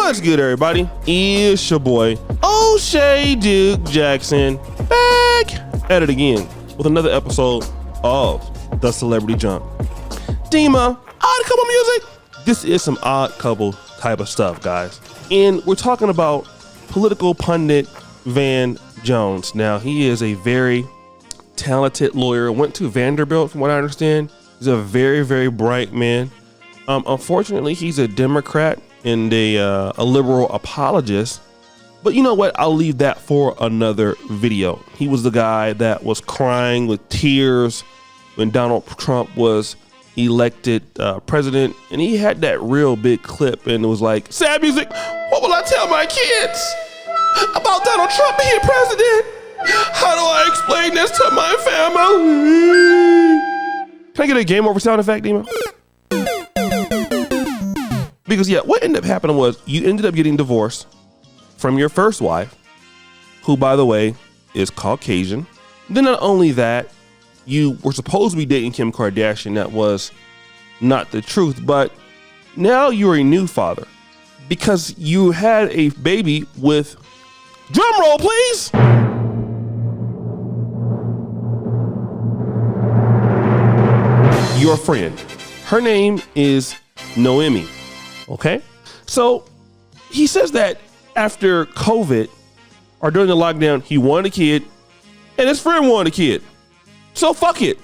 What's good, everybody? It's your boy, O'Shea Duke Jackson, back at it again with another episode of The Celebrity Jump. Dima, Odd Couple Music. This is some odd couple type of stuff, guys. And we're talking about political pundit Van Jones. Now, he is a very talented lawyer, went to Vanderbilt from what I understand. He's a very, very bright man. Unfortunately, he's a Democrat and a liberal apologist. But you know what? I'll leave that for another video. He was the guy that was crying with tears when Donald Trump was elected president. And he had that real big clip and it was like, sad music, what will I tell my kids about Donald Trump being president? How do I explain this to my family? Can I get a game over sound effect, Dima? Because yeah, what ended up happening was you ended up getting divorced from your first wife, who by the way is Caucasian. Then not only that, you were supposed to be dating Kim Kardashian. That was not the truth, but now you're a new father because you had a baby with, drum roll please, your friend. Her name is Noemi. Okay, so he says that after COVID or during the lockdown, he wanted a kid and his friend wanted a kid. So fuck it.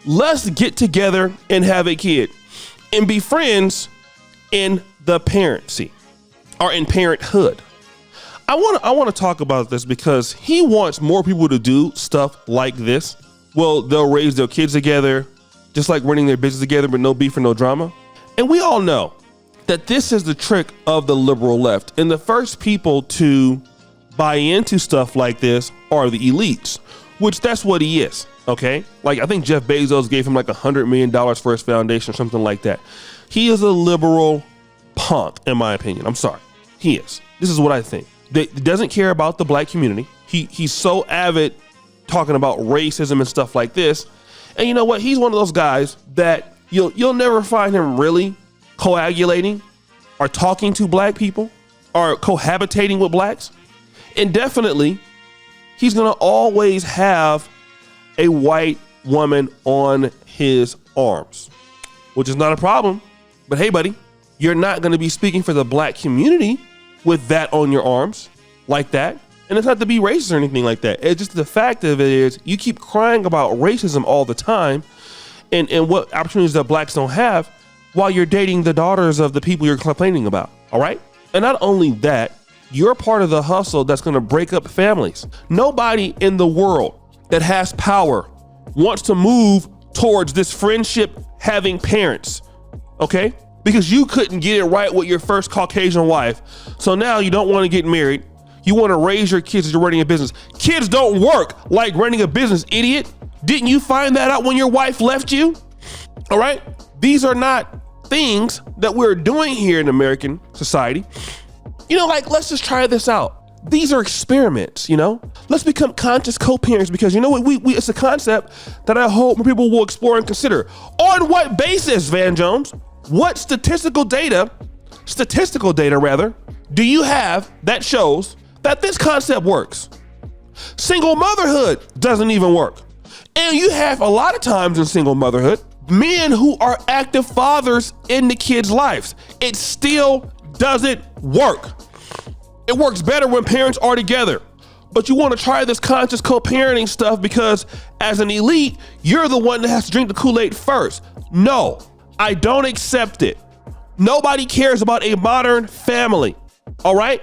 Let's get together and have a kid and be friends in the parency or in parenthood. I want to talk about this because he wants more people to do stuff like this. Well, they'll raise their kids together, just like running their business together, but no beef or no drama. And we all know that this is the trick of the liberal left. And the first people to buy into stuff like this are the elites, which that's what he is. Okay. Like I think Jeff Bezos gave him like $100 million for his foundation or something like that. He is a liberal punk, in my opinion. I'm sorry. He is. This is what I think. He doesn't care about the black community. He's so avid talking about racism and stuff like this. And you know what? He's one of those guys that you'll never find him really coagulating or talking to black people or cohabitating with blacks. And definitely he's going to always have a white woman on his arms, which is not a problem. But hey, buddy, you're not going to be speaking for the black community with that on your arms like that. And it's not to be racist or anything like that. It's just the fact of it is you keep crying about racism all the time and what opportunities that blacks don't have while you're dating the daughters of the people you're complaining about. All right. And not only that, you're part of the hustle that's going to break up families. Nobody in the world that has power wants to move towards this friendship having parents. Okay. Because you couldn't get it right with your first Caucasian wife. So now you don't want to get married. You want to raise your kids as you're running a business. Kids don't work like running a business, idiot. Didn't you find that out when your wife left you? All right. These are not things that we're doing here in American society. You know, like, let's just try this out. These are experiments, you know? Let's become conscious co-parents because you know what? It's a concept that I hope more people will explore and consider. On what basis, Van Jones? What statistical data rather, do you have that shows that this concept works? Single motherhood doesn't even work. And you have a lot of times in single motherhood, men who are active fathers in the kids' lives. It still doesn't work. It works better when parents are together. But you want to try this conscious co-parenting stuff because as an elite, you're the one that has to drink the Kool-Aid first. No, I don't accept it. Nobody cares about a modern family. All right?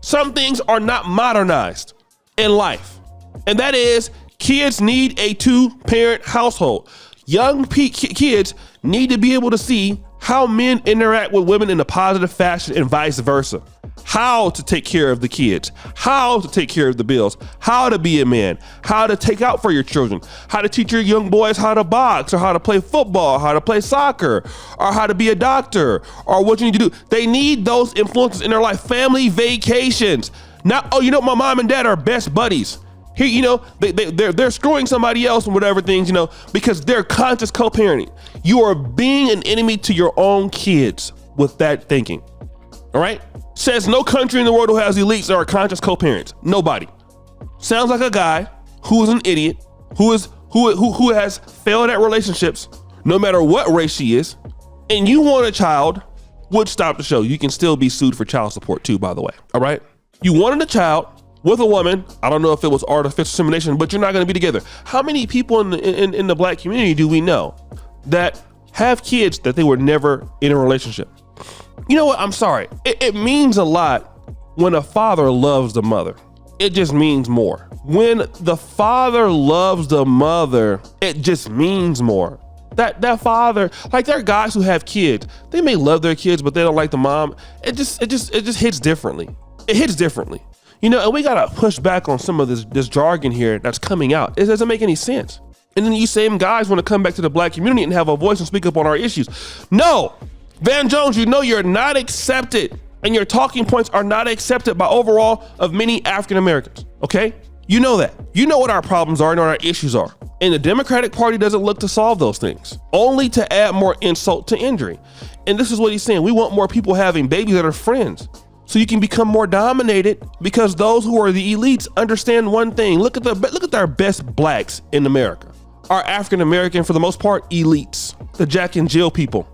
Some things are not modernized in life. And that is kids need a two-parent household. Young kids need to be able to see how men interact with women in a positive fashion and vice versa. How to take care of the kids, how to take care of the bills, how to be a man, how to take out for your children, how to teach your young boys how to box or how to play football, how to play soccer, or how to be a doctor, or what you need to do. They need those influences in their life. Family vacations. Not, oh, you know, my mom and dad are best buddies. Here, you know, they're screwing somebody else and whatever things, you know, because they're conscious co-parenting. You are being an enemy to your own kids with that thinking. All right. Says no country in the world who has elites that are conscious co-parents. Nobody. Sounds like a guy who is an idiot, who has failed at relationships, no matter what race she is, and you want a child, would stop the show. You can still be sued for child support too, by the way. All right. You wanted a child with a woman. I don't know if it was artificial insemination, but you're not going to be together. How many people in the black community do we know that have kids that they were never in a relationship? You know what? I'm sorry. It means a lot when a father loves the mother. It just means more. When the father loves the mother, it just means more. That father, like there are guys who have kids. They may love their kids, but they don't like the mom. It just hits differently. It hits differently. You know, and we gotta push back on some of this jargon here that's coming out. It doesn't make any sense. And then you same guys want to come back to the black community and have a voice and speak up on our issues. No, Van Jones, you know you're not accepted, and your talking points are not accepted by overall of many African Americans. Okay, you know that. You know what our problems are and what our issues are. And the Democratic Party doesn't look to solve those things, only to add more insult to injury. And this is what he's saying. We want more people having babies that are friends, so you can become more dominated, because those who are the elites understand one thing. Look at our best blacks in America. Our African American, for the most part, elites, the Jack and Jill people.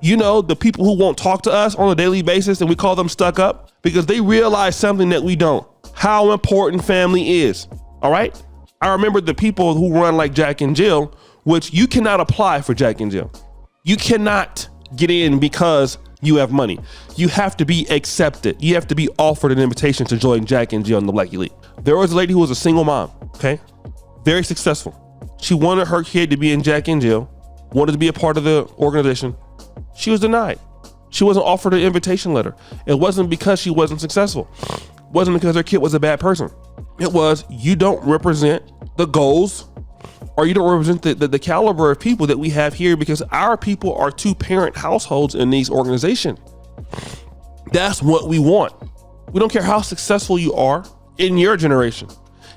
You know, the people who won't talk to us on a daily basis, and we call them stuck up because they realize something that we don't, how important family is. All right. I remember the people who run like Jack and Jill, which you cannot apply for Jack and Jill. You cannot get in because you have money. You have to be accepted. You have to be offered an invitation to join Jack and Jill in the Black Elite. There was a lady who was a single mom, okay? Very successful. She wanted her kid to be in Jack and Jill, wanted to be a part of the organization. She was denied. She wasn't offered an invitation letter. It wasn't because she wasn't successful. It wasn't because her kid was a bad person. It was, you don't represent the goals, or you don't represent the caliber of people that we have here, because our people are two-parent households in these organizations. That's what we want. We don't care how successful you are in your generation.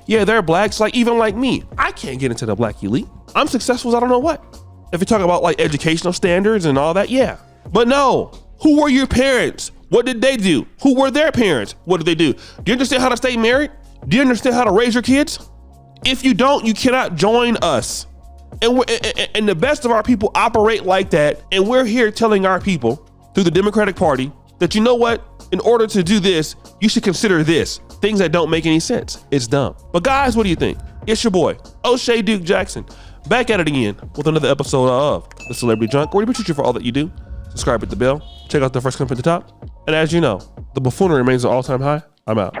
Yeah, there are blacks, even like me. I can't get into the Black Elite. I'm successful as I don't know what. If you talk about like educational standards and all that, yeah. But no, who were your parents? What did they do? Who were their parents? What did they do? Do you understand how to stay married? Do you understand how to raise your kids? If you don't, you cannot join us. And the best of our people operate like that. And we're here telling our people through the Democratic Party that, you know what? In order to do this, you should consider this. Things that don't make any sense. It's dumb. But guys, what do you think? It's your boy, O'Shea Duke Jackson, back at it again with another episode of The Celebrity Junk, where we appreciate you for all that you do. Subscribe, hit the bell, check out the first comment at the top. And as you know, the buffoonery remains an all-time high. I'm out.